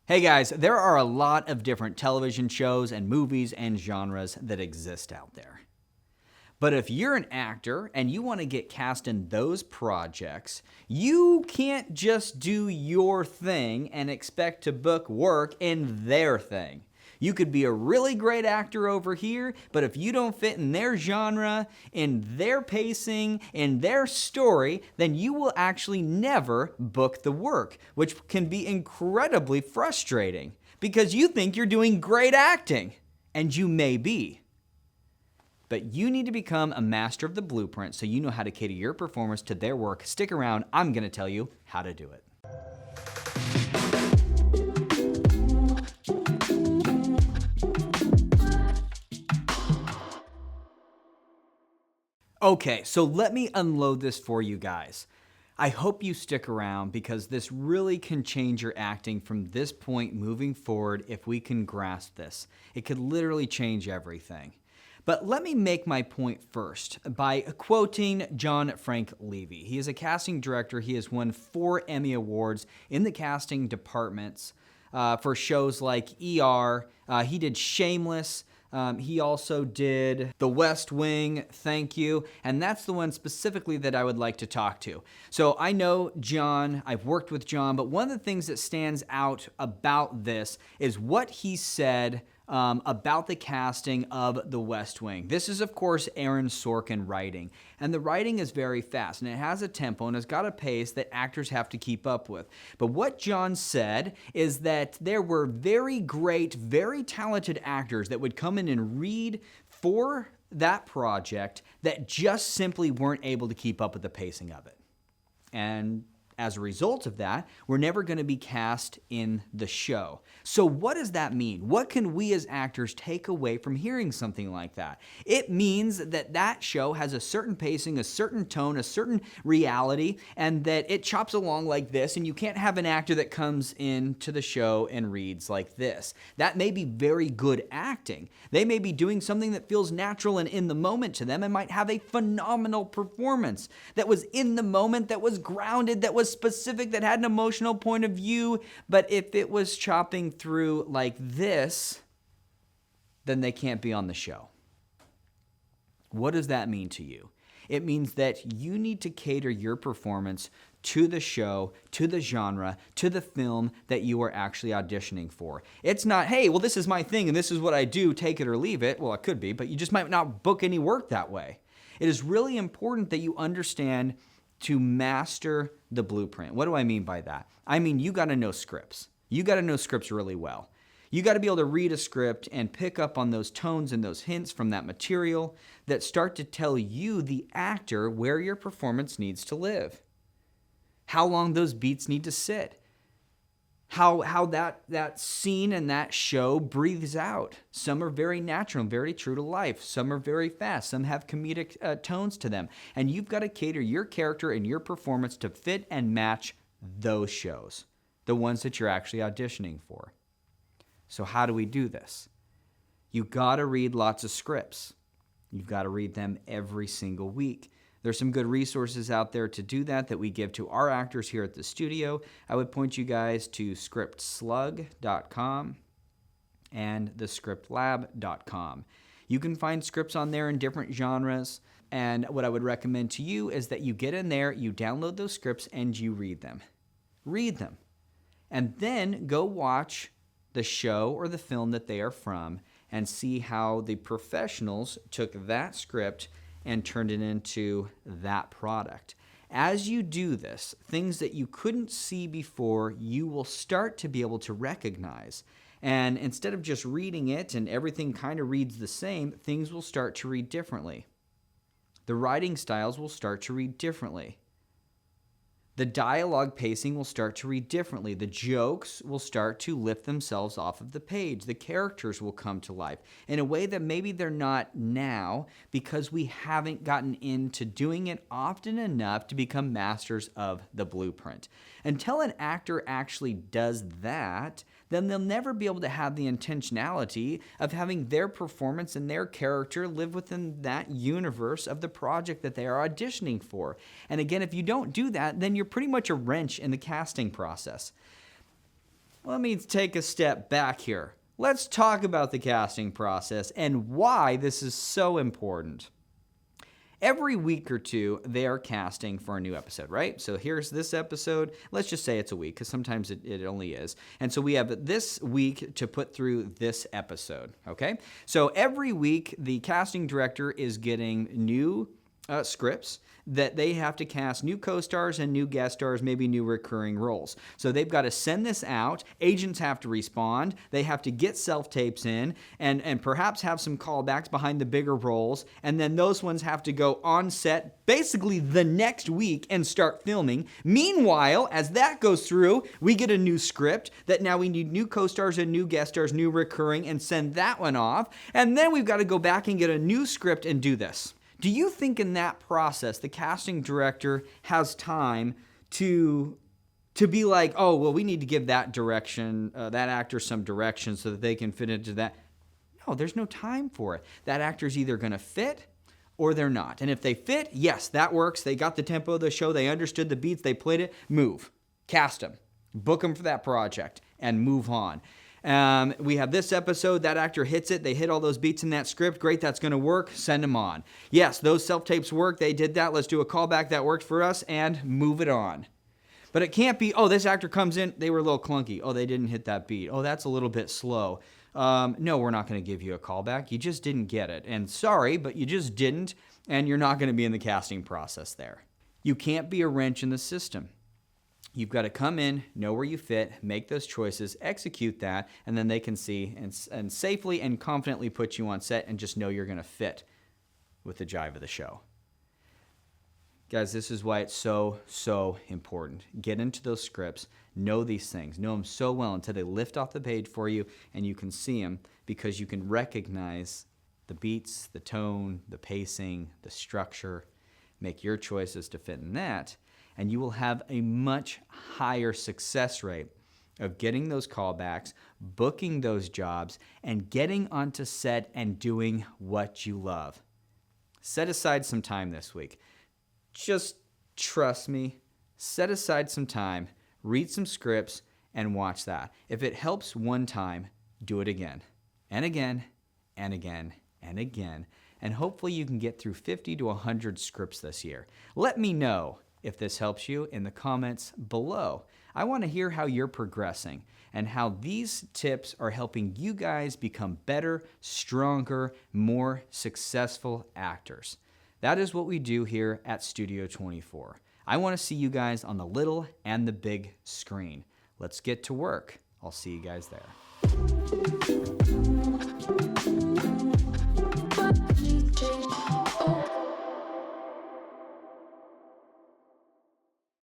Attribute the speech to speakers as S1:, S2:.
S1: Hey guys, there are a lot of different television shows and movies and genres that exist out there. But if you're an actor and you want to get cast in those projects, you can't just do your thing and expect to book work in their thing. You could be a really great actor over here, but if you don't fit in their genre, in their pacing, in their story, then you will actually never book the work, which can be incredibly frustrating because you think you're doing great acting, and you may be. But you need to become a master of the blueprint so you know how to cater your performance to their work. Stick around, I'm going to tell you how to do it. Okay, so let me unload this for you guys. I hope you stick around because this really can change your acting from this point moving forward if we can grasp this. It could literally change everything. But let me make my point first by quoting John Frank Levy. He is a casting director. He has won 4 Emmy Awards in the casting departments for shows like ER. He did Shameless. He also did The West Wing, Thank You, and that's the one specifically that I would like to talk to. So I know John, I've worked with John, but one of the things that stands out about this is what he said about the casting of The West Wing. This is, of course, Aaron Sorkin writing, and the writing is very fast, and it has a tempo, and it's got a pace that actors have to keep up with. But what John said is that there were very great, very talented actors that would come in and read for that project that just simply weren't able to keep up with the pacing of it. And as a result of that, we're never going to be cast in the show. So what does that mean? What can we as actors take away from hearing something like that? It means that that show has a certain pacing, a certain tone, a certain reality, and that it chops along like this, and you can't have an actor that comes into the show and reads like this. That may be very good acting. They may be doing something that feels natural and in the moment to them and might have a phenomenal performance that was in the moment, that was grounded, that was specific, that had an emotional point of view. But if it was chopping through like this, then they can't be on the show. What does that mean to you? It means that you need to cater your performance to the show, to the genre, to the film that you are actually auditioning for. It's not, hey, well, this is my thing and this is what I do, take it or leave it. Well, it could be, but you just might not book any work that way. It is really important that you understand to master the blueprint. What do I mean by that? I mean, you got to know scripts. You got to know scripts really well. You got to be able to read a script and pick up on those tones and those hints from that material that start to tell you, the actor, where your performance needs to live, how long those beats need to sit, how that scene and that show breathes out. Some are very natural and very true to life. Some are very fast. Some have comedic tones to them. And you've got to cater your character and your performance to fit and match those shows, the ones that you're actually auditioning for. So how do we do this? You've got to read lots of scripts. You've got to read them every single week. There's some good resources out there to do that we give to our actors here at the studio. I would point you guys to scriptslug.com and thescriptlab.com. You can find scripts on there in different genres, and what I would recommend to you is that you get in there, you download those scripts, and you read them. Read them. And then go watch the show or the film that they are from and see how the professionals took that script and turned it into that product. As you do this, things that you couldn't see before, you will start to be able to recognize. And instead of just reading it and everything kind of reads the same, things will start to read differently. The writing styles will start to read differently. The dialogue pacing will start to read differently. The jokes will start to lift themselves off of the page. The characters will come to life in a way that maybe they're not now because we haven't gotten into doing it often enough to become masters of the blueprint. Until an actor actually does that, then they'll never be able to have the intentionality of having their performance and their character live within that universe of the project that they are auditioning for. And again, if you don't do that, then you're pretty much a wrench in the casting process. Let me take a step back here. Let's talk about the casting process and why this is so important. Every week or two, they are casting for a new episode, right? So here's this episode. Let's just say it's a week, because sometimes it only is. And so we have this week to put through this episode, okay? So every week, the casting director is getting new scripts that they have to cast new co-stars and new guest stars, maybe new recurring roles. So they've got to send this out. Agents have to respond. They have to get self-tapes in and perhaps have some callbacks behind the bigger roles. And then those ones have to go on set basically the next week and start filming. Meanwhile, as that goes through, we get a new script that now we need new co-stars and new guest stars, new recurring, and send that one off. And then we've got to go back and get a new script and do this. Do you think in that process, the casting director has time to be like, oh, well, we need to give that direction, that actor some direction so that they can fit into that? No, there's no time for it. That actor's either going to fit or they're not. And if they fit, yes, that works. They got the tempo of the show. They understood the beats. They played it. Move. Cast them. Book them for that project and move on. We have this episode, that actor hits it, they hit all those beats in that script, great, that's going to work, send them on. Yes, those self-tapes work, they did that, let's do a callback that worked for us, and move it on. But it can't be, oh, this actor comes in, they were a little clunky, oh, they didn't hit that beat, oh, that's a little bit slow. No, we're not going to give you a callback, you just didn't get it. And sorry, but you just didn't, and you're not going to be in the casting process there. You can't be a wrench in the system. You've got to come in, know where you fit, make those choices, execute that, and then they can see and safely and confidently put you on set and just know you're going to fit with the jive of the show. Guys, this is why it's so, so important. Get into those scripts, know these things, know them so well until they lift off the page for you and you can see them because you can recognize the beats, the tone, the pacing, the structure, make your choices to fit in that. And you will have a much higher success rate of getting those callbacks, booking those jobs, and getting onto set and doing what you love. Set aside some time this week. Just trust me. Set aside some time, read some scripts, and watch that. If it helps one time, do it again, and again, and again, and again. And hopefully you can get through 50 to 100 scripts this year. Let me know if this helps you in the comments below. I want to hear how you're progressing and how these tips are helping you guys become better, stronger, more successful actors. That is what we do here at Studio 24. I want to see you guys on the little and the big screen. Let's get to work. I'll see you guys there.